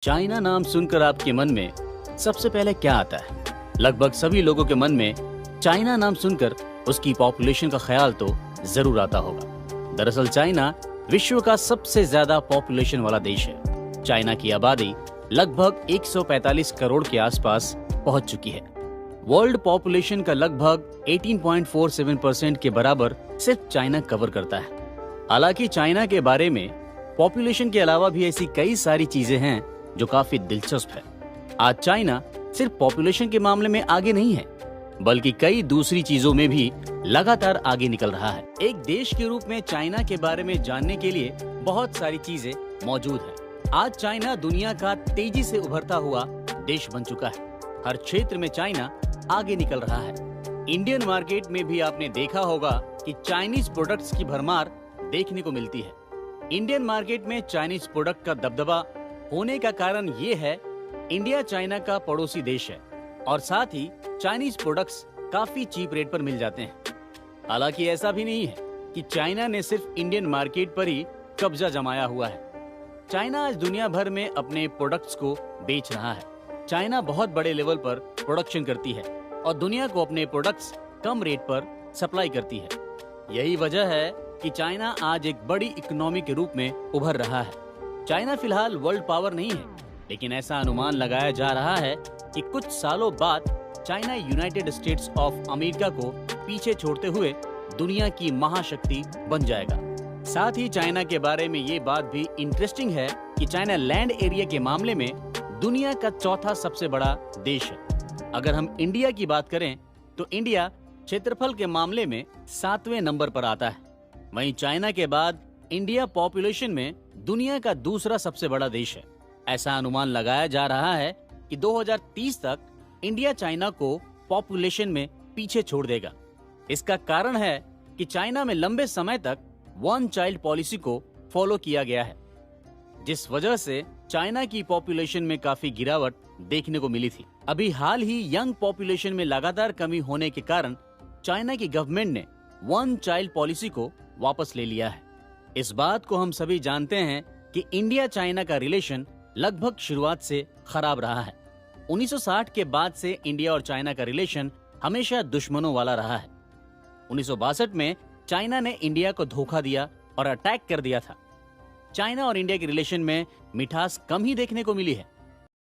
China नाम सुनकर आपके मन में सबसे पहले क्या आता है? लगभग सभी लोगों के मन में चाइना नाम सुनकर उसकी पॉपुलेशन का ख्याल तो जरूर आता होगा। दरअसल चाइना विश्व का सबसे ज्यादा पॉपुलेशन वाला देश है। चाइना की आबादी लगभग 145 करोड़ के आसपास पहुंच चुकी है। वर्ल्ड पॉपुलेशन का लगभग 18.47% के बराबर सिर्फ चाइना कवर करता है। हालांकि चाइना के बारे में पॉपुलेशन के अलावा भी ऐसी कई सारी चीजें हैं जो काफी दिलचस्प है। आज चाइना सिर्फ पॉपुलेशन के मामले में आगे नहीं है, बल्कि कई दूसरी चीजों में भी लगातार आगे निकल रहा है। एक देश के रूप में चाइना के बारे में जानने के लिए बहुत सारी चीजें मौजूद हैं। आज चाइना दुनिया का तेजी से उभरता हुआ देश बन चुका है। हर क्षेत्र में चाइना आगे निकल रहा है। इंडियन मार्केट में भी आपने देखा होगा कि चाइनीज प्रोडक्ट्स की भरमार देखने को मिलती है। इंडियन मार्केट में चाइनीज प्रोडक्ट का दबदबा होने का कारण ये है, इंडिया चाइना का पड़ोसी देश है और साथ ही चाइनीज प्रोडक्ट्स काफी चीप रेट पर मिल जाते हैं। हालांकि ऐसा भी नहीं है कि चाइना ने सिर्फ इंडियन मार्केट पर ही कब्जा जमाया हुआ है। चाइना आज दुनिया भर में अपने प्रोडक्ट्स को बेच रहा है। चाइना बहुत बड़े लेवल पर प्रोडक्शन करती है और दुनिया को अपने प्रोडक्ट्स कम रेट पर सप्लाई करती है। यही वजह है कि चाइना आज एक बड़ी इकोनॉमी के रूप में उभर रहा है। चाइना फिलहाल वर्ल्ड पावर नहीं है, लेकिन ऐसा अनुमान लगाया जा रहा है कि कुछ सालों बाद China United states of America को पीछे छोड़ते हुए दुनिया की महाशक्ति बन जाएगा। साथ ही चाइना के बारे में ये बात भी इंटरेस्टिंग है कि चाइना लैंड एरिया के मामले में दुनिया का चौथा सबसे बड़ा देश है। अगर हम इंडिया की बात करें तो इंडिया क्षेत्रफल के मामले में 7वें नंबर पर आता है। वहीं चाइना के बाद इंडिया पॉपुलेशन में दुनिया का दूसरा सबसे बड़ा देश है। ऐसा अनुमान लगाया जा रहा है कि 2030 तक इंडिया चाइना को पॉपुलेशन में पीछे छोड़ देगा। इसका कारण है कि चाइना में लंबे समय तक वन चाइल्ड पॉलिसी को फॉलो किया गया है, जिस वजह से चाइना की पॉपुलेशन में काफी गिरावट देखने को मिली थी। अभी हाल ही यंग पॉपुलेशन में लगातार कमी होने के कारण चाइना की गवर्नमेंट ने वन चाइल्ड पॉलिसी को वापस ले लिया है। इस बात को हम सभी जानते हैं कि इंडिया चाइना का रिलेशन लगभग शुरुआत से खराब रहा है। 1960 के बाद से इंडिया और चाइना का रिलेशन हमेशा दुश्मनों वाला रहा है। 1962 में चाइना ने इंडिया को धोखा दिया और अटैक कर दिया था। चाइना और इंडिया के रिलेशन में मिठास कम ही देखने को मिली है।